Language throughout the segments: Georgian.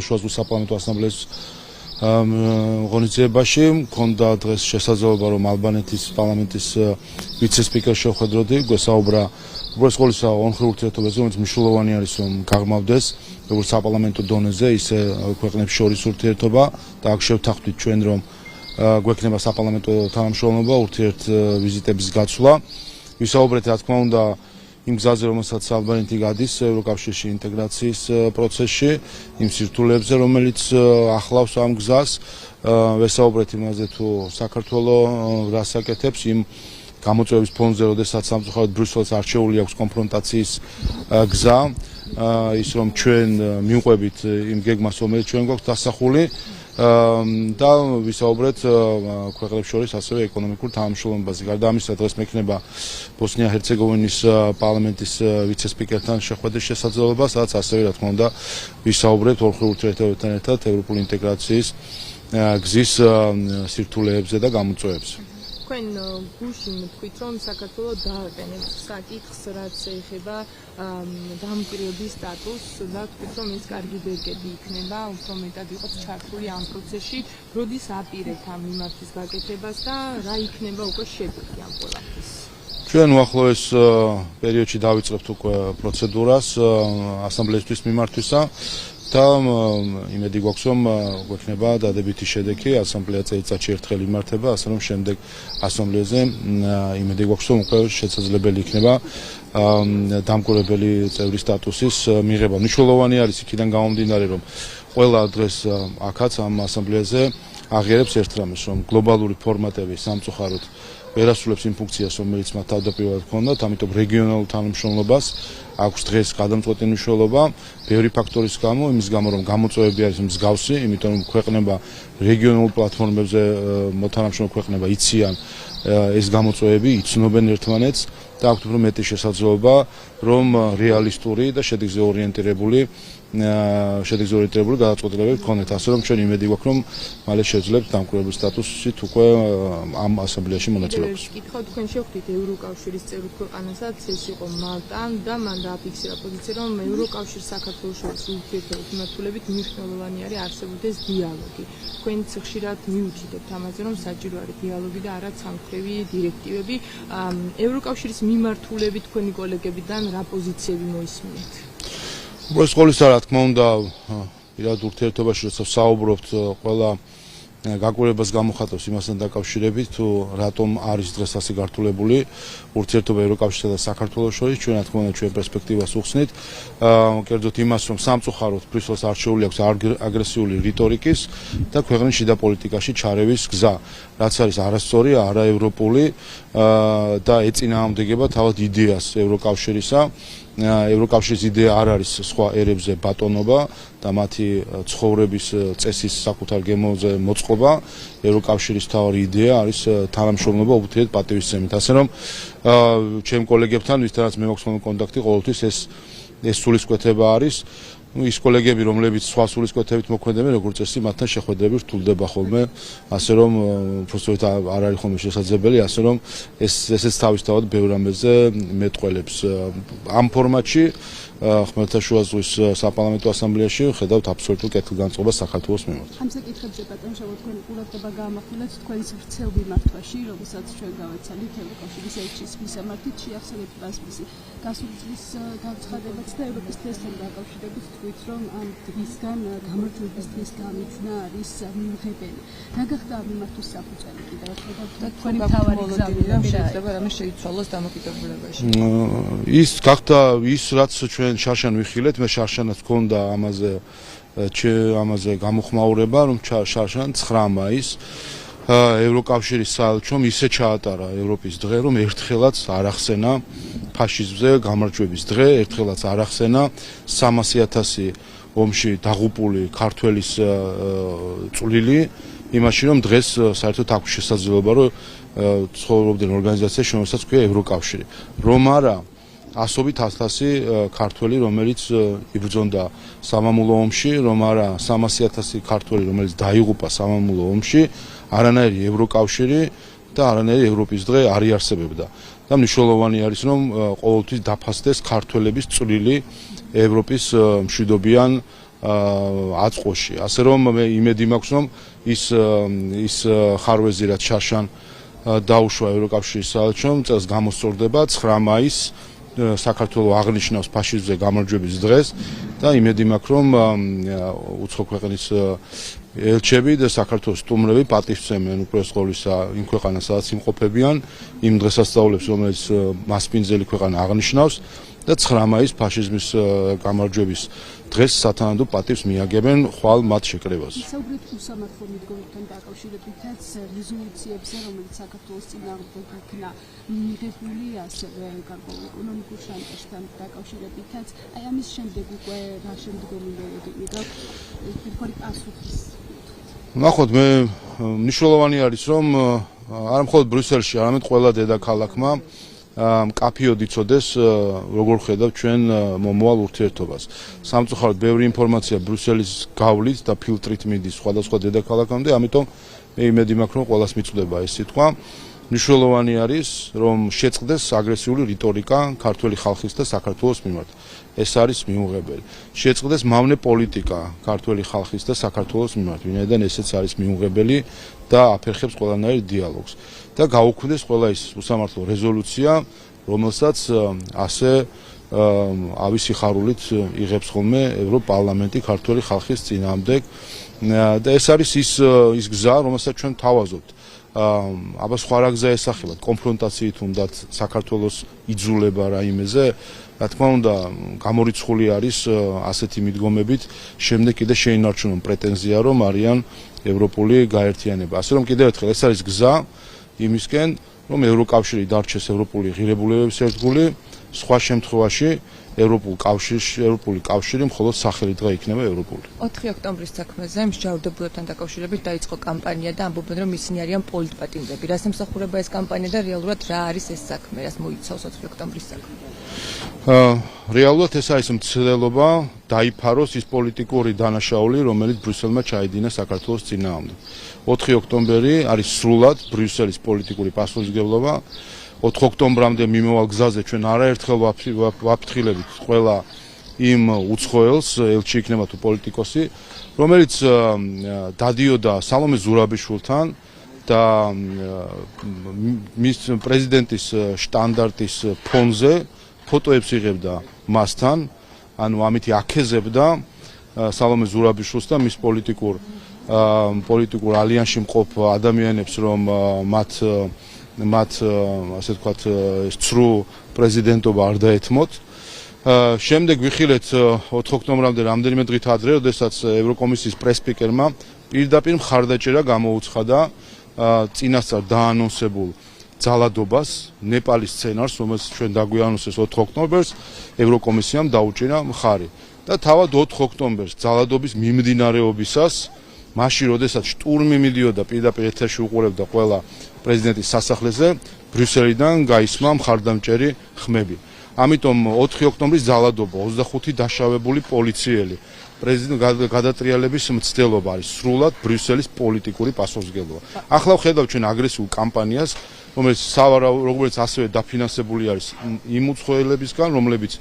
ხმელთაშუა ზღვის საპარლამენტო ასამბლეის ღონისძიებაში მქონდა დღეს შესაძლებლობა რომ ალბანეთის პარლამენტის ვიცე-სპიკერი შევხვედროდი, გვესაუბრა უბრალოდ სკოლისა ორმხრივ ურთიერთობაზე, რომელიც მნიშვნელოვანი არის რომ გაღრმავდეს როგორც საპარლამენტო დონეზე, ისე ქვეყნებს შორის ურთიერთობა და აქ შევთანხმდით ჩვენ რომ გვექნება საპარლამენტო თანამშრომლობა, ურთიერთ ვიზიტების გაცვლა. ვისაუბრეთ რა თქმა უნდა იმ გზაზე, რომელსაც ალბანეთი გადის ევროკავშირში ინტეგრაციის პროცესში, იმ სირთულეებზე, რომელიც ახლავს ამ გზას. ვესაუბრეთ იმაზე თუ საქართველოს რას აკეთებს იმ გამოწვევების ფონზე, როდესაც სამწუხაროდ ბრიუსელს არჩეული აქვს კონფრონტაციის გზა, ის რომ ჩვენ მივყვებით იმ გეგმას, რომელიც ჩვენ გვაქვს დასახული და ვისაუბრეთ ქვეყნებს შორის ასევე ეკონომიკურ თანამშრომლობაზე. გარდა ამისა, დღეს მექნება ბოსნია-ჰერცეგოვინის პარლამენტის ვიცე-სპიკერთან შეხვედრის შესაძლებლობა, სადაც ასევე რა თქმა უნდა ვისაუბრეთ ორმხრივ ურთიერთობებთან ერთად ევროპული ინტეგრაციის გზის სირთულეებზე და გამოწვევებზე. თქვენ გუშინ თქვით რომ საქართველოს დააყენებს საკითხს, რაც ეხება დამკვირვებლის სტატუსს და თქვით რომ ეს კარგი ბერკეტი იქნება, უფრო მეტად იყოს ჩართული ამ პროცესში, როდის აპირებთ ამ მიმართვის გაკეთებას და რა იქნება უკვე შედეგი ამ ყველაფრის? ჩვენ უახლოეს პერიოდში დავიწყებთ უკვე პროცედურას ასამბლეისთვის მიმართვისა და იმედი გვაქვს რომ გვექნება დადებითი შედეგი, ასამბლეა წელიწადში ერთხელ იმართება, ასე რომ შემდეგ ასამბლეაზე იმედი გვაქვს რომ უკვე შესაძლებელი იქნება დამკვირვებელი წევრის სტატუსის მიღება. მნიშვნელოვანი არის იქიდან გამომდინარე რომ ყველა დღეს აქაც ამ ასამბლეაზე აღიარებს ერთ რამეს, რომ გლობალური ფორმატები სამწუხაროდ ვერ ასრულებს იმ ფუნქციას, რომელიც მათ თავდაპირველად ჰქონდათ, ამიტომ რეგიონალურ თანამშრომლობას აქვს დღეს გადამწყვეტი მნიშვნელობა ბევრი ფაქტორის გამო, იმის გამო რომ გამოწვევები არის მსგავსი, იმიტომ რომ ქვეყნება რეგიონალურ პლატფორმებზე მოთანამშრომლო ქვეყნება იციან ეს გამოწვევები, იცნობენ ერთმანეთს და აქვთ უფრო მეტი შესაძლებლობა რომ რეალისტური და შედეგზე ორიენტირებული გადაწყვეტილებები გქონდეთ, ასე რომ ჩვენ იმედი გვაქვს რომ მალე შევძლებთ დამკვირვებლის სტატუსით უკვე ამ ასამბლეაში მონაწილეობას. კითხავთ, თქვენ შევხვდით ევროკავშირის წევრი ქვეყანასაც, ეს იყო მალტა და მან დააფიქსირა პოზიცია რომ ევროკავშირს საქართველოს შორის ურთიერთობის მიმართულებით მნიშვნელოვანი არის არსებობდეს დიალოგი. თქვენც ხშირად მიუჩნდებთ ამაზე რომ საჭირო არის დიალოგი და არა სამკვრივი დირექტივები. ევროკავშირის მიმართულებით თქვენი კოლეგებიდან რა პოზიციები მოისმინეთ? უბრალოდ სკოლისა რა თქმა უნდა პირად ურთიერთობაში როცა საუბრობთ ყველა გაკვირვებას გამოხატავს იმასთან დაკავშირებით თუ რატომ არის დღეს ასე გართულებული ურთიერთობა ევროკავშირსა და საქართველოს შორის, ჩვენ რა თქმა უნდა ჩვენ პერსპექტივას უხსნით, კერძოდ იმას რომ სამწუხაროდ ბრიუსელს არჩეული აქვს აგრესიული რიტორიკის და ქვეყნის შიდა პოლიტიკაში ჩარევის გზა, რაც არის არასწორი, არაევროპული და ეწინააღმდეგება თავად იდეას ევროკავშირისა. ევროკავშირის იდეა არ არის სხვა ერებზე ბატონობა და მათი ცხოვრების წესის საკუთარ გემოზე მოწყობა. ევროკავშირის მთავარი იდეა არის თანამშრომლობა ურთიერთ პატივისცემით. ასე რომ ჩემ კოლეგებთან, ვისთანაც მე მაქვს კონტაქტი, ყოველთვის ეს სულისკვეთება არის. ის კოლეგები, რომლებიც სხვა სულისკვეთებით მოქმედებენ, როგორც წესი, მათთან შეხვედრები რთულდება ხოლმე, ასე რომ უბრალოდ არ არის ხოლმე შესაძლებელი, ასე რომ ესეც თავისთავად ბევრ რამეზე მეტყველებს. ამ ფორმატში ხმელთაშუა ზღვის საპარლამენტო ასამბლეაში ხედავთ აბსოლუტურ კეთილგანწყობას საქართველოს მიმართ. ამ საკითხებზე ბატონო შევო თქვენ ყურადღება გაამახვილეთ თქვენის ვრცელ მიმართვაში, რომელსაც ჩვენ გავეცადით ევროკავშირის ერჩის მისამართით შეახსენეთ ტრანსმისი. გასული წლის განცხადებაც და ევროპის დღესთან დაკავშირებით თქვით, რომ ამ დღისგან გამარჯვების დღის გამიჩნდა არის მიუღებელი. რა გახდა ამ მიმართვის საფუძველი კიდევ ერთხელ და თქვენი მთავარი გზა შეიძლება რამე შეიცვალოს დამოკიდებულებაში? ის გახდა ის რაც ჩვენ შარშან ვიხილეთ, მე შარშანაც გქონდა ამაზე გამოხმაურება, რომ შარშან 9 მაისს ევროკავშირის საელჩომ ისე ჩაატარა ევროპის დღე, რომ ერთხელაც არ ახსენა ფაშიზმზე გამარჯვების დღე, ერთხელაც არ ახსენა 300,000 ომში დაღუპული ქართველის წვლილი, იმაში რომ დღეს საერთოდ აქვს შესაძლებლობა რომ ცხოვრობდნენ ორგანიზაციაში, რომელსაც ქვია ევროკავშირი. რომ არა ასობით 100,000 ქართველი, რომელიც იბრძონდა სამამულო ომში, რომ არა 300,000 ქართველი, რომელიც დაიღუპა სამამულო ომში, არანაირი ევროკავშირი და არანაირი ევროპის დღე არ იარსებებდა. და მნიშვნელოვანი არის, რომ ყოველთვის დაფასდეს ქართველების წვლილი ევროპის მშვიდობიან აწყოში. ასე რომ მე იმედი მაქვს, რომ ის ხარვეზი რაც შარშან დაუშვა ევროკავშირის საელჩომ, წელს გამოსწორდება 9 მაისს საქართველოს აღნიშნავს ფაშიზმზე გამარჯვების დღეს და იმედი მაქვს, რომ უცხო ქვეყნის ელჩები და საქართველოს სტუმრები პატივცემენ უპირველეს ყოვლისა იმ ქვეყანას, სადაც იმყოფებიან, იმ დღესასწაულებს, რომელიც მასპინძელი ქვეყანა აღნიშნავს და 9 მაისს ფაშიზმის გამარჯვების დღეს სათანადო პატივს მიაგებენ ხვალ მათ შეკრებას. საუბრობთ უსამართლო მიდგომებთან დაკავშირებითაც რეზოლუციებზე, რომელიც საქართველოს წინააღმდეგ იქნა მიღებული, ასევე გარკვეულ ეკონომიკურ შანტაჟთან დაკავშირებითაც, აი ამის შემდეგ უკვე რა შემდგომი გაქვთ თქვენი პასუხის. ნახოთ, მე მნიშვნელოვანი არის, რომ არა მხოლოდ ბრიუსელში, არამედ ყველა დედაქალაქმა მკაფიოდ იცოდეს, როგორ ხედავთ ჩვენ მომავალ ურთიერთობას. სამწუხაროდ ბევრი ინფორმაცია ბრიუსელის გავლით და ფილტრით მიდის სხვადასხვა დედაქალაქამდე, ამიტომ მე იმედი მაქვს, რომ ყველას მიწდება ეს სიტყვა. მნიშვნელოვანი არის, რომ შეწყდეს აგრესიული რიტორიკა ქართველი ხალხის და საქართველოს მიმართ. ეს არის მიუღებელი. შეწყდეს მავნე პოლიტიკა ქართველი ხალხის და საქართველოს მიმართ, ვინაიდან ესეც არის მიუღებელი და აფერხებს ყველანაირ დიალოგს. და გაუქმდეს ყველა ის უსამართლო რეზოლუცია, რომელსაც ასე ავი სიხარულით იღებს ხოლმე ევროპარლამენტი ქართველი ხალხის წინააღმდეგ და ეს არის ის გზა, რომელსაც ჩვენ თავაზობთ. აბა სხვა რა გზა ესახებათ, კონფრონტაციით უნდათ საქართველოს იძულება რაიმეზე, რა თქმა უნდა, გამორიცხული არის ასეთი მიდგომებით, შემდეგ კიდე შეინარჩუნონ პრეტენზია, რომ არიან ევროპული გაერთიანება. ასე რომ კიდევ ერთხელ ეს არის გზა იმისკენ, რომ ევროკავშირი დარჩეს ევროპული ღირებულებების ერთგული, სხვა შემთხვევაში ევროპული კავშირი მხოლოდ სახელით დღე იქნება ევროპული. 4 ოქტომბრის საქმეზე მსჯავრდებულებთან დაკავშირებით დაიწყო კამპანია და ამბობენ, რომ ისინი არიან პოლიტპატიმრები. რას ემსახურება ეს კამპანია და რეალურად რა არის ეს საქმე, რას მოიცავს 4 ოქტომბრის საქმე? რეალურად ეს არის მცდელობა დაიფაროს ის პოლიტიკური დანაშაული, რომელიც ბრიუსელმა ჩაიდინა საქართველოს წინააღმდეგ. 4 ოქტომბერი არის სრულად ბრიუსელის პოლიტიკური პასუხისმგებლობა. 4 ოქტომბრამდე მიმავალ გზაზე ჩვენ არაერთხელ ვაფრთხილებით ყველა იმ უცხოელს, ელჩი იქნება თუ პოლიტიკოსი, რომელიც დადიოდა სალომე ზურაბიშვილთან და მის პრეზიდენტის შტანდარტის ფონზე ფოტოებს იღებდა მასთან, ანუ ამით აქეზებდა სალომე ზურაბიშვილს და მის პოლიტიკურ ალიანსში მყოფ ადამიანებს, რომ მათ ასე ვთქვათ ცრუ პრეზიდენტობა არ დაეთმოთ. შემდეგ ვიხილეთ 4 ოქტომბრამდე რამდენიმე დღით ადრე, როდესაც ევროკომისიის პრესპიკერმა პირდაპირ მხარდაჭერა გამოუცხადა წინასწარ დაანონსებულ ძალადობას, ნეპალის სცენარს, რომელსაც ჩვენ დაგვიანონსეს 4 ოქტომბერს, ევროკომისიამ დაუჭირა მხარი. და თავად 4 ოქტომბერს ძალადობის მიმდინარეობისას, მაშინ როდესაც შტურმი მიდიოდა პირდაპირ ეთერში უყურებდა ყველა პრეზიდენტის სასახლეზე, ბრიუსელიდან გაისმა მხარდამჭერი ხმები. ამიტომ 4 ოქტომბრის ძალადობა, 25 დაშავებული პოლიციელი, პრეზიდენტ გადატრიალების მცდელობა არის სრულად ბრიუსელის პოლიტიკური პასუხისმგებლობა. ახლა ვხედავთ ჩვენ აგრესიულ კამპანიას, რომელიც ასევე დაფინანსებული არის იმ უცხოელებისგან, რომლებიც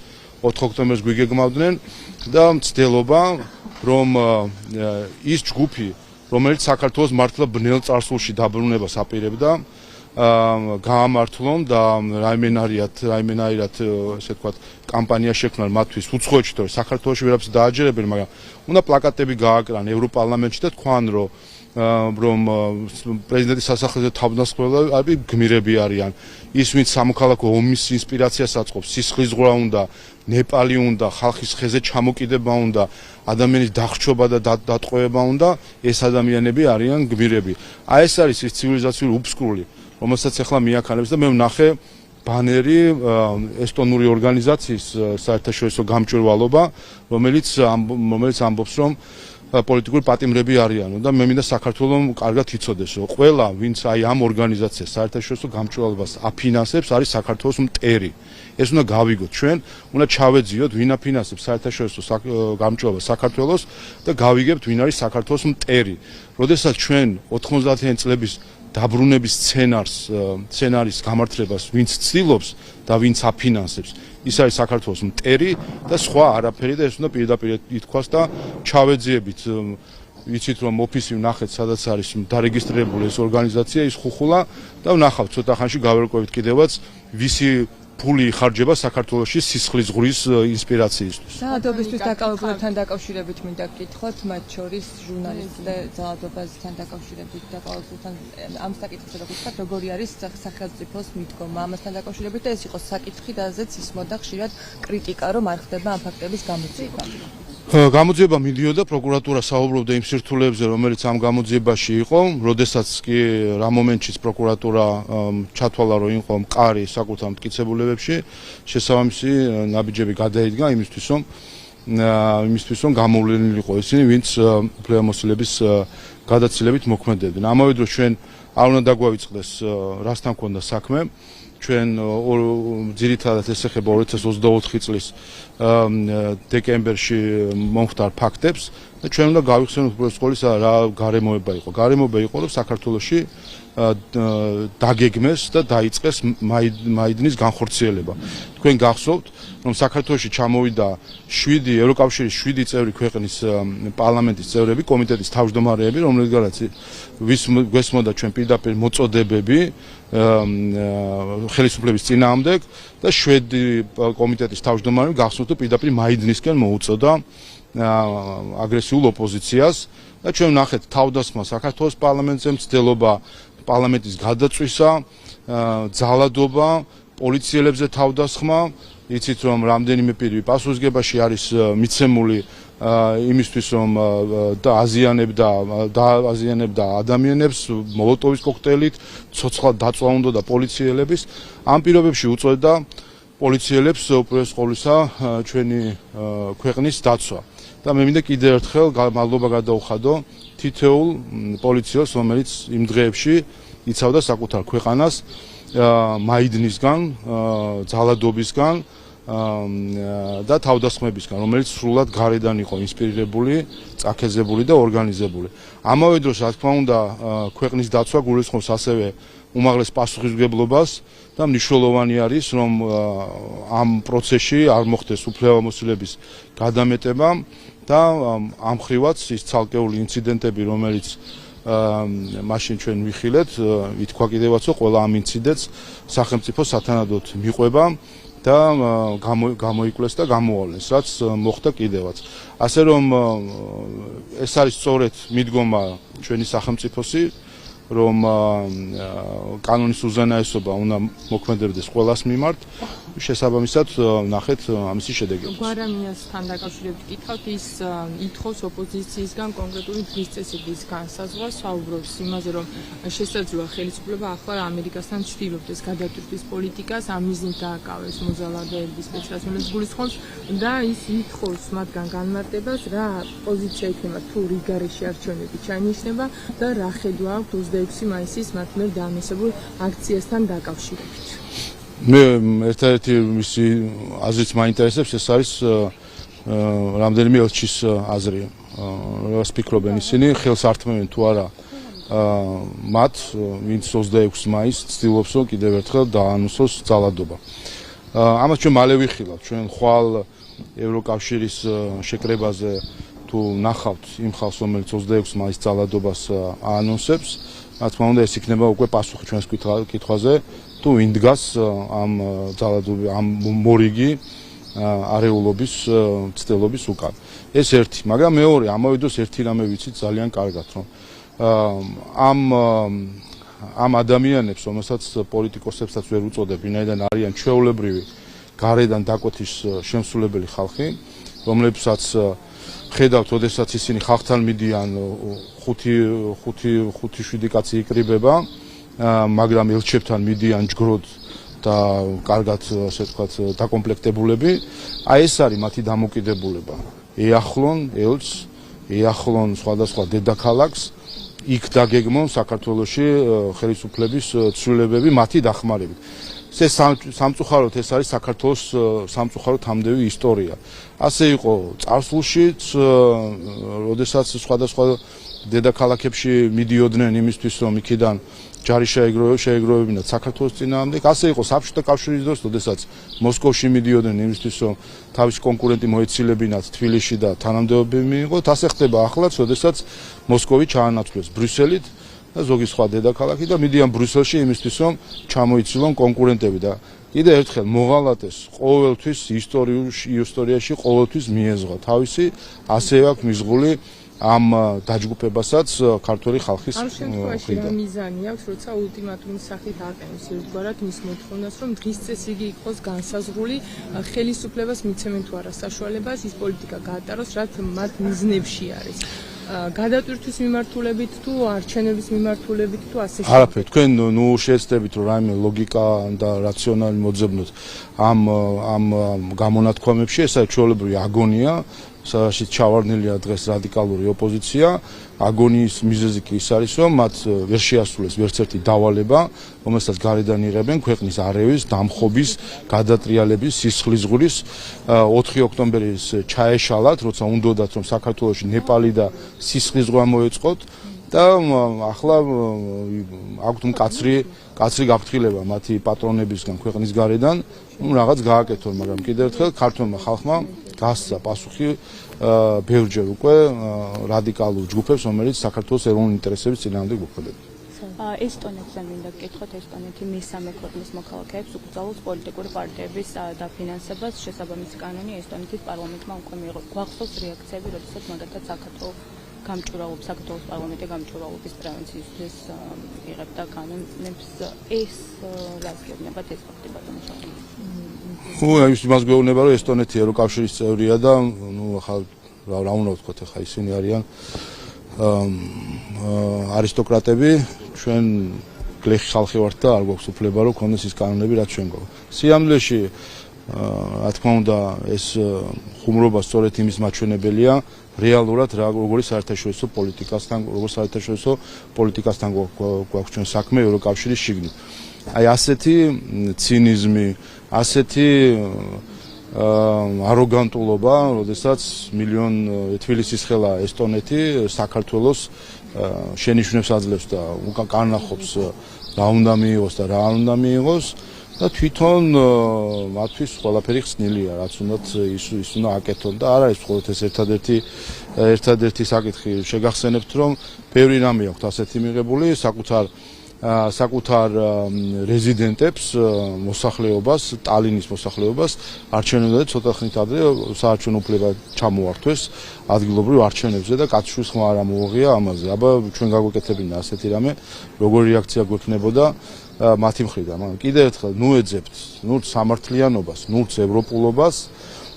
4 ოქტომბერს გვიგეგმავდნენ და მცდელობა, რომ ის ჯგუფი, რომელიც საქართველოს მართლა ბნელ წარსულში დაბრუნებას აპირებდა, გაამართლონ და რაიმენაირად ესე ვთქვათ კამპანია შექმნან მათთვის უცხოეთში, თორე საქართველოში ვერაფერს დააჯერებენ, მაგრამ უნდა პლაკატები გააკრან ევროპარლამენტში და თქვან, რომ პრეზიდენტის სასახლეზე თავდასხმელები გმირები არიან. ის ვინც სამოქალაქო ომის ინსპირაციას აწყობს, სისხლისღვრა უნდა, ნეპალი უნდა, ხალხის ხეზე ჩამოკიდება უნდა, ადამიანის დახრჩობა და დატყვევება უნდა, ეს ადამიანები არიან გმირები. აი ეს არის ის ცივილიზაციური უფსკრული, რომელსაც ახლა მიაქანებს და მე ვნახე ბანერი ესტონური ორგანიზაციის საერთაშორისო გამჭვირვალობა, რომელიც ამბობს, რომ პოლიტიკური პატიმრები არიანო და მე მინდა საქართველოს კარგად იცოდეს, რომ ყველა ვინც აი ამ ორგანიზაციას საერთაშორისო გამჭვირვალობას აფინანსებს, არის საქართველოს მტერი. ეს უნდა გავიგოთ ჩვენ, უნდა ჩავეძიოთ ვინ აფინანსებს საერთაშორისო გამჭვირვალობას საქართველოს და გავიგებთ ვინ არის საქართველოს მტერი. როდესაც ჩვენ 90-იანი წლების დაბრუნების სცენარის გამართლებას ვინც ცდილობს და ვინც აფინანსებს, ის არის საქართველოს მტერი და სხვა არაფერი და ეს უნდა პირდაპირ ითქვას და ჩავეძიებით ვიცით რომ ოფისი ვნახეთ სადაც არის დარეგისტრირებული ეს ორგანიზაცია ის ხუხულა და ვნახავთ ცოტა ხანში გავერკვევით კიდევაც ვისი ფული იხარჯება საქართველოში სისხლის ზღვრის ინსპირაციისთვის. ძალადობისთვის დაკავებულებთან დაკავშირებით მინდა გკითხოთ, მათ შორის ჟურნალისტთა ძალადობასთან დაკავშირებით დაკავებულებთან ამ საკითხზე გითხრათ, როგორი არის სახელმწიფოს მიდგომა ამასთან დაკავშირებით და ეს იყო საკითხი, რაზეც ისმოდა ხშირად კრიტიკა, რომ არ ხდება ამ ფაქტების გამოძიება. გამოძიება მიდიოდა, პროკურატურა საუბრობდა იმ სირთულეებზე, რომელიც ამ გამოძიებაში იყო, როდესაც კი რა მომენტშიც პროკურატურა ჩათვალა, რომ იყო მყარი საკუთარ მტკიცებულებებში, შესაბამისი ნაბიჯები გადაიდგა იმისთვის, რომ გამოვლენილიყო ისინი, ვინც უფლებამოსილების გადაცილებით მოქმედებდნენ. ამავე დროს ჩვენ არ უნდა დაგვავიწყდეს რასთან ქონდა საქმე. ჩვენ ძირითადად ეს ეხება 2024 წლის დეკემბერში მომხდარ ფაქტებს და ჩვენ უნდა გავიხსენოთ უბრალოდ სკოლის რა გარემოება იყო. გარემოება იყო, რომ საქართველოში დაგეგმეს და დაიწყეს მაიდნის განხორციელება. თქვენ გახსოვთ, რომ საქართველოში ჩამოვიდა 7 ევროკავშირის 7 წევრი ქვეყნის პარლამენტის წევრები, კომიტეტის თავმჯდომარეები, რომლებიც გვესმოდა ჩვენ პირდაპირ მოწოდებები ხელისუფლების წინააღმდეგ და 7 კომიტეტის თავმჯდომარეები გახსოვთ, რომ პირდაპირ მაიდნისკენ მოუწოდა აგრესიულ ოპოზიციას და ჩვენ ვნახეთ თავდასხმა საქართველოს პარლამენტზე, მცდელობა პარლამენტის გადაწვისა, ძალადობა, პოლიციელებზე თავდასხმა, იცით რომ რამდენიმე პირი პასუხისგებაში არის მიცემული იმისთვის რომ აზიანებდა ადამიანებს მოლოტოვის კოქტეილით, ცოცხლად დაწვა უნდა და პოლიციელების ამ პირობებში უწევდა პოლიციელებს უპირველეს ყოვლისა ჩვენი ქვეყნის დაცვა. და მე მინდა კიდევ ერთხელ მადლობა გადაუხადო თითოეულ პოლიციელს, რომელიც იმ დღეებში იცავდა საკუთარ ქვეყანას მაიდნისგან, ძალადობისგან და თავდასხმებისგან, რომელიც სრულად გარედან იყო ინსპირირებული, წაქეზებული და ორგანიზებული. ამავე დროს, რა თქმა უნდა, ქვეყნის დაცვა გულისხმობს ასევე უმაღლეს პასუხისმგებლობას და მნიშვნელოვანი არის, რომ ამ პროცესში არ მოხდეს უფლებამოსილების გადამეტება და ამ ხრივაც ის ცალკეული ინციდენტები, რომელიც მაშინ ჩვენ ვიხილეთ, ითქვა კიდევაც, რომ ყველა ამ ინციდენტს სახელმწიფო სათანადოდ მიყვება და გამოიკვლეს და გამოავლეს, რაც მოხდა კიდევაც. ასე რომ ეს არის სწორედ მიდგომა ჩვენი სახელმწიფოსი, რომ კანონის უზენაესობა უნდა მოქმედებდეს ყველას მიმართ, შესაბამისად ნახეთ ამისი შედეგები. გვარამიასთან დაკავშირებით კითხავთ, ის ითხოვს ოპოზიციისგან კონკრეტული დღის წესების განსაზღვრას, საუბრობს იმაზე, რომ შესაძლოა ხელისუფლება ახლა ამერიკასთან ცდილობდეს გადატვირთვის პოლიტიკას, ამ მიზნით დააკავეს მოზალადეების სპეციალისტებს გულისხმობს და ის ითხოვს მათგან განმარტებას, რა პოზიცია იქნება თუ რიგარეში არჩევნები ჩაინიშნება და რა ხედვა აქვს 26 მაისის მათ მიერ დაანონსებულ აქციასთან დაკავშირებით. მე ერთ-ერთი მისი აზრიც მაინტერესებს, ეს არის რამდენიმე ელჩის აზრი. რას ფიქრობენ ისინი, ხელს ართმევენ თუ არა მათ, ვინც 26 მაისს ცდილობს, რომ კიდევ ერთხელ დაანონსოს ძალადობა. ამას ჩვენ მალე ვიხილავთ, ჩვენ ხვალ ევროკავშირის შეკრებაზე თუ ნახავთ იმ ხალხს, რომელიც 26 მაისს ძალადობას აანონსებს, რა თქმა უნდა, ეს იქნება უკვე პასუხი ჩვენს კითხვაზე, თუ ვინ დგას ამ ძალადობის, ამ მორიგი არეულობის ცდელობის უკან. ეს ერთი, მაგრამ მეორე, ამავე დროს ერთი რამე ვიცით ძალიან კარგად, რომ ამ ადამიანებს, რომელსაც პოლიტიკოსებსაც ვერ უწოდებ, ვინაიდან არიან ჩვეულებრივი გარედან დაკვეთის შემსრულებელი ხალხი, რომლებსაც ხედავთ, ოდესაც ისინი ხალხთან მიდიან 5-7 კაცი იკრიბება, მაგრამ ელჩებთან მიდიან ჯგროდ და კარგად, ასე ვთქვათ, დაკომპლექტებულები. აი ეს არის მათი დამოკიდებულება. ეახლონ ელჩს, ეახლონ სხვადასხვა დედაქალაქს, იქ დაგეგმონ საქართველოში ხელისუფლების ცვლილებები მათი დახმარებით. ეს სამწუხაროდ ეს არის საქართველოს სამწუხაროდ თამდევი ისტორია. ასე იყო წარსულშიც, როდესაც სხვადასხვა დედაქალაქებში მიდიოდნენ იმისთვის, რომ იქიდან ჯარი შეეგროვებინათ საქართველოს წინააღმდეგ. ასე იყო საბჭოთა კავშირის დროს, როდესაც მოსკოვში მიდიოდნენ იმისთვის, რომ თავის კონკურენტი მოეცილებინათ თბილისში და თანამდებობები მიიღოთ. ასე ხდება ახლაც, როდესაც მოსკოვი ჩაანაცვლეს ბრიუსელით და ზოგი სხვა დედაქალაქი და მიდიან ბრიუსელში იმისთვის, რომ ჩამოიცილონ კონკურენტები და კიდე ერთხელ მოღალატეს ყოველთვის ისტორიაში ყოველთვის მიეზღვა თავისი, ასევე აქვს მიზღული ამ დაჯგუფებასაც ქართული ხალხის ამ შემთხვევაში რა მიზანი აქვს, როცა ულტიმატუმის სახით აყენებს ერთგვარად მის მოთხოვნას, რომ დღის წესრიგი იყოს განსაზღვრული, ხელისუფლებას მიცემენ თუ არა საშუალებას ის პოლიტიკა გაატაროს, რაც მათ მიზნებში არის. გადატვირთვის მიმართულებით თუ არჩევნების მიმართულებით თუ ასე შემდეგ. არაფერი, თქვენ შეეცდებით რომ რაიმე ლოგიკა და რაციონალი მოძებნოთ ამ გამონათქვამებში, ეს არის ჩვეულებრივი აგონია, სადაც ჩავარდნილია დღეს რადიკალური ოპოზიცია. აგონიის მიზეზი კი ის არის, რომ მათ ვერ შეასრულეს ვერც ერთი დავალება, რომელსაც გარედან იღებენ ქვეყნის არევის, დამხობის, გადატრიალების, სისხლისღურის. 4 ოქტომბერის ჩაეშალათ, როცა უნდათ რომ საქართველოში ნეპალი და სისხლისღვრა მოეწყოთ და ახლა აქვთ მკაცრი გაფრთხილება მათი პატრონებისგან ქვეყნის გარედან, რაღაც გააკეთონ, მაგრამ კიდევ ერთხელ ქართულმა ხალხმა გასცა პასუხი ბევრჯერ უკვე რადიკალურ ჯგუფებს, რომელიც საქართველოს ეროვნული ინტერესების წინააღმდეგ მოქმედებენ. ესტონეთზე მინდა გკითხოთ, ესტონეთი მესამე ქვეყნის მოქალაქეებს უკრძალავს პოლიტიკური პარტიების დაფინანსებას, შესაბამისი კანონი ესტონეთის პარლამენტმა უკვე მიიღო. გვახსოვს რეაქციები, როდესაც მაგალითად საქართველოს პარლამენტი გამჭვირვალობის პრევენციისთვის იღებდა კანონებს. ეს რას გეუბნებათ ეს ფაქტი ბატონო შალვა? იმას გვეუბნება, რომ ესტონეთი ევროკავშირის წევრია და ახლა რა უნდა ვთქვათ, ახლა ისინი არიან არისტოკრატები, ჩვენ გლეხი ხალხი ვართ და არ გვაქვს უფლება რომ გქონდეს ის კანონები, რაც ჩვენ გვაქვს. სიამლეში რა თქმა უნდა ეს ხუმრობა სწორედ იმის მაჩვენებელია, რეალურად როგორი საერთაშორისო პოლიტიკასთან გვაქვს ჩვენ საქმე ევროკავშირის შიგნით. აი ასეთი ცინიზმი, ასეთი აროგანტულობა, როდესაც თბილისის ხელა ესტონეთი საქართველოს შენიშვნებს აძლევს და უკან კანახობს რა უნდა მიიღოს და რა არ უნდა მიიღოს და თვითონ მათთვის ყველაფერი ხსნილია, რაც უნდათ ის უნდა აკეთონ და არ არის მხოლოდ ეს ერთადერთი საკითხი. შეგახსენებთ, რომ ბევრი რამე აქვს ასეთი მიღებული, საკუთარ რეზიდენტებს, მოსახლეობას, ტალინის მოსახლეობას არჩევნებდა ცოტა ხნით ადრე საარჩევნო უფლება ჩამოართვეს ადგილობრივ არჩევნებზე და კაცშვის ხმა არ მოუღია ამაზე. აბა ჩვენ გაგვეკეთებინა ასეთი რამე, როგორი რეაქცია გვექნებოდა მათი მხრიდან. მაგრამ კიდევ ერთხელ ნუეძებთ სამართლიანობას, ნურც ევროპულობას,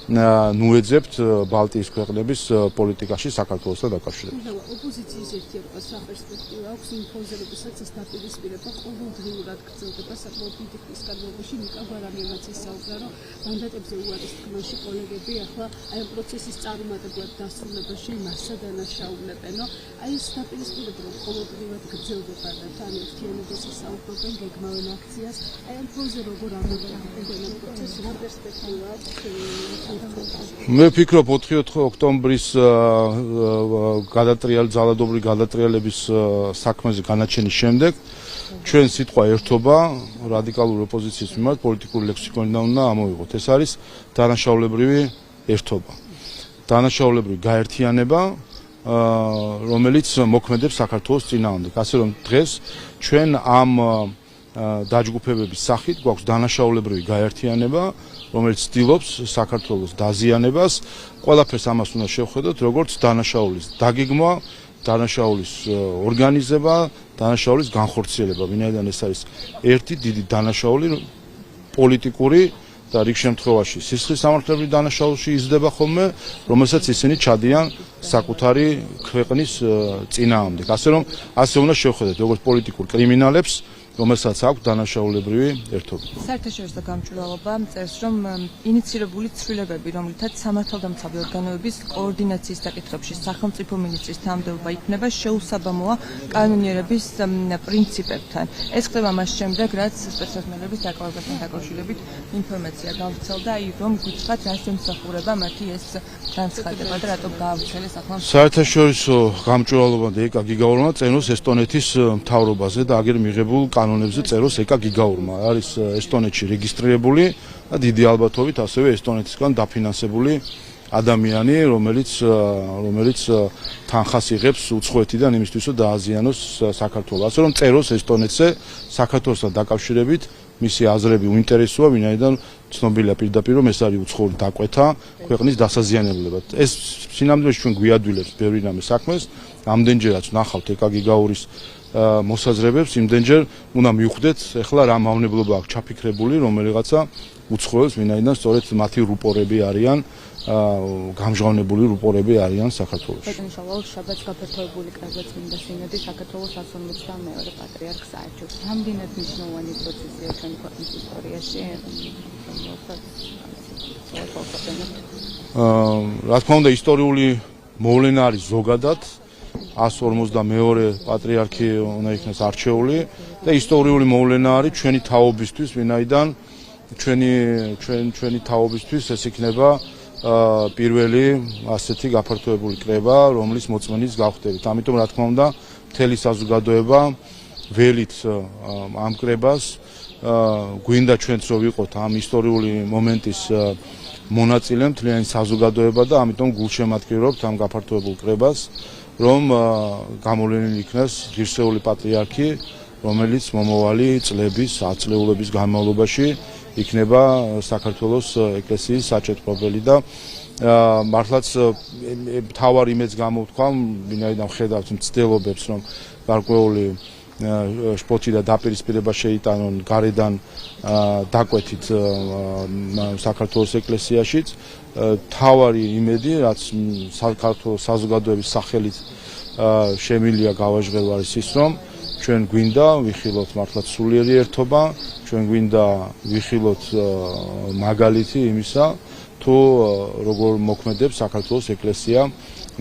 ნუეძებთ ბალტიის ქვეყნების პოლიტიკაში საქართველოსთან დაკავშირებით. ოპოზიციის ერთიანობა საპერსპექტივა აქვს იმ ფონზე, როდესაც ეს დაპირისპირება ყოველდღიურად გრძელდება საკმაოდ დიდი ხნის განმავლობაში. ნიკა გვარამიამაც ისაუბრა, რომ მანდატებზე უარის თქმაში კოლეგები ახლა აი ამ პროცესის წარუმატებლად დასრულებაში მასა დანაშაულებენო. აი ეს დაპირისპირება რომ ყოველდღიურად გრძელდება და თან ერთიანობას ისაუბრებენ, გეგმავენ აქციას. აი ამ ფონზე როგორ ამოგვიყვება ამ პროცესს, რა პერსპექტივა აქვს? მე ვფიქრობ 4 ოქტომბრის ძალადობრივი გადატრიალების საქმეზე განაჩენის შემდეგ ჩვენ სიტყვა ერთობა რადიკალური ოპოზიციის მიმართ პოლიტიკური ლექსიკონიდან უნდა ამოვიღოთ. ეს არის დანაშაულებრივი ერთობა, დანაშაულებრივი გაერთიანება, რომელიც მოქმედებს საქართველოს წინააღმდეგ. ასე რომ დღეს ჩვენ ამ დაჯგუფებების სახით გვაქვს დანაშაულებრივი გაერთიანება, რომელიც ცდილობს საქართველოს დაზიანებას. ყველაფერს ამას უნდა შევხედოთ, როგორც დანაშაულის დაგეგმვა, დანაშაულის ორგანიზება, დანაშაულის განხორციელება. ვინაიდან ეს არის ერთი დიდი დანაშაული პოლიტიკური და რიგ შემთხვევაში სისხლის სამართლებრივი დანაშაულში იზრდება ხოლმე, რომელსაც ისინი ჩადიან საკუთარი ქვეყნის წინააღმდეგ. ასე რომ, ასე უნდა შევხედოთ როგორც პოლიტიკურ კრიმინალებს, რომელსაც აქვს დანაშაულებრივი ერთობა. საერთაშორისო გამჭვირვალობა წერს, რომ ინიცირებული ცვლილებები, რომლითაც სამართალდამცავი ორგანოების კოორდინაციის საკითხებში სახელმწიფო მინისტრის თანამდებობა იქნება, შეუსაბამოა კანონიერების პრინციპებთან. ეს ხდება მას შემდეგ, რაც სპეცსაზღვრების დაკავებასთან დაკავშირებით ინფორმაცია გავრცელდა, რომ გითხრათ, რას ემსახურება მათი ეს განცხადება და რატომ გაავრცელეს ახლა. საერთაშორისო გამჭვირვალობა და ეკა გიგაურმა წეროს ესტონეთის მთავრობაზე და აგერ მიღებულ კანონებზე წეროს ეკა გიგაურმა. არის ესტონეთში რეგისტრირებული და დიდი ალბათობით ასევე ესტონეთისგან დაფინანსებული ადამიანი, რომელიც თანხას იღებს უცხოეთიდან იმისთვის, რომ დააზიანოს საქართველოს. ასე რომ წეროს ესტონეთზე საქართველოსთან დაკავშირებით მისი აზრები უინტერესოა, ვინაიდან ცნობილია პირდაპირ, რომ ეს არის უცხოური დაკვეთა ქვეყნის დასაზიანებლებად. ეს სინამდვილეში ჩვენ გვიადვილებს ბევრი რამე საქმეს, ამდენჯერაც ვნახავთ ეკა გიგაურის მოსაზრებებს, იმდენჯერ უნდა მივხვდეთ, ეხლა რა მავნებლობა აქვს ჩაფიქრებული, რომელიღაცა უცხოელს, ვინაიდან სწორედ მათი რუპორები არიან, გამჟღავნებული რუპორები არიან საქართველოში. ბატონიშალოს შაბათს გაფართოებული კრებაწმინდა სინოდი საქართველოს 152 პატრიარქს აირჩევს. რამდენად მნიშვნელოვანი პროცესია ჩვენი ქვეყნის ისტორიაში? რა თქმა უნდა, ისტორიული მოვლენა არის ზოგადად 152 პატრიარქი უნდა იქნას არჩეული და ისტორიული მოვლენა არის ჩვენი თაობისთვის, ვინაიდან ჩვენი თაობისთვის ეს იქნება პირველი ასეთი გაფართოებული კრება, რომლის მოწმენის გავხდებით. ამიტომ რა თქმა უნდა, მთელი საზოგადოება ველით ამ კრებას გვინდა ჩვენც რომ ვიყოთ ამ ისტორიული მომენტის მონაწილე მთლიანი საზოგადოება და ამიტომ გულშემატკივრობთ ამ გაფართოებულ კრებას, რომ გამოვლენილი იქნას ღირსეული პატრიარქი, რომელიც მომავალი წლების, ათწლეულების განმავლობაში იქნება საქართველოს ეკლესიის საჭეტრობელი და მართლაც მთავარი იმედს გამოვთქვა, ვინაიდან ხედავთ მცდელობებს, რომ გარკვეული შპოთი და დაპირისპირება შეიტანონ გარედან დაკვეთით საქართველოს ეკლესიაშიც. მთავარი იმედი, რაც საქართველოს საზოგადოების სახელით შემილია გავაჟღერ არის ის, რომ ჩვენ გვინდა ვიხილოთ მართლაც სულიერი ერთობა, ჩვენ გვინდა ვიხილოთ მაგალითი იმისა, თუ როგორ მოქმედებს საქართველოს ეკლესია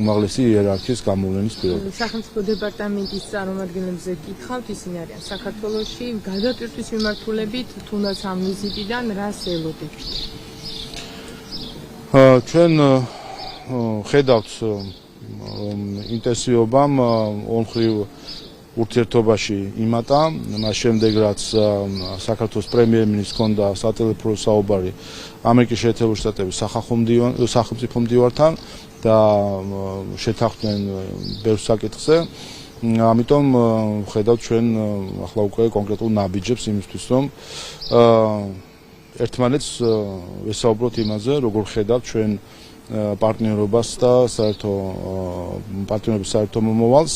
უმაღლესი იერარქიის გამოვლენის პირობებში. სახელმწიფო დეპარტამენტის წარმომადგენლებზე გითხავთ, ისინი არიან საქართველოში გადატვირთვის მიმართულებით, თუნდაც ამ ვიზიტიდან რას ელოდებთ? ჩვენ ხედავთ ინტენსივობამ ორმხრივ ურთიერთობაში იმატა, მას შემდეგ რაც საქართველოს პრემიერ-მინისტრს ჰქონდა სატელეფონო საუბარი ამერიკის შეერთებული შტატების სახელმწიფო მდივართან და შეთანხმდნენ ბევრ საკითხზე. ამიტომ ხედავთ ჩვენ ახლა უკვე კონკრეტულ ნაბიჯებს იმისთვის, რომ ერთმანეთს ვესაუბროთ იმაზე, როგორ ხედავთ ჩვენ პარტნიორობას და პარტნიორობის საერთო მომავალს.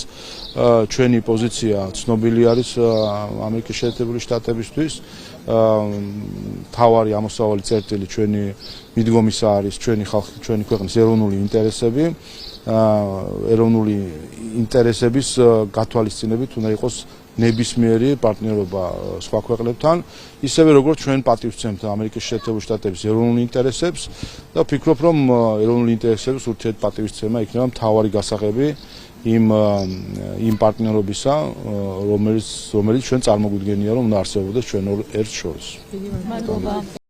ჩვენი პოზიცია ცნობილი არის ამერიკის შეერთებული შტატებისთვის. მთავარი ამოსავალი წერტილი ჩვენი მიდგომისა არის ჩვენი ხალხი, ჩვენი ქვეყნის ეროვნული ინტერესები. ეროვნული ინტერესების გათვალისწინებით უნდა იყოს ნებისმიერი პარტნიორობა სხვა ქვეყნებთან, ისევე როგორც ჩვენ პატივცემთ ამერიკის შეერთებული შტატების ეროვნულ ინტერესებს და ვფიქრობ, რომ ეროვნული ინტერესების ურთიერთპატივისცემა იქნება მთავარი გასაღები იმ პარტნიორობისა, რომელიც ჩვენ წარმოგვიდგენია, რომ უნდა არსებობდეს ჩვენ ერთ შორის. მადლობა.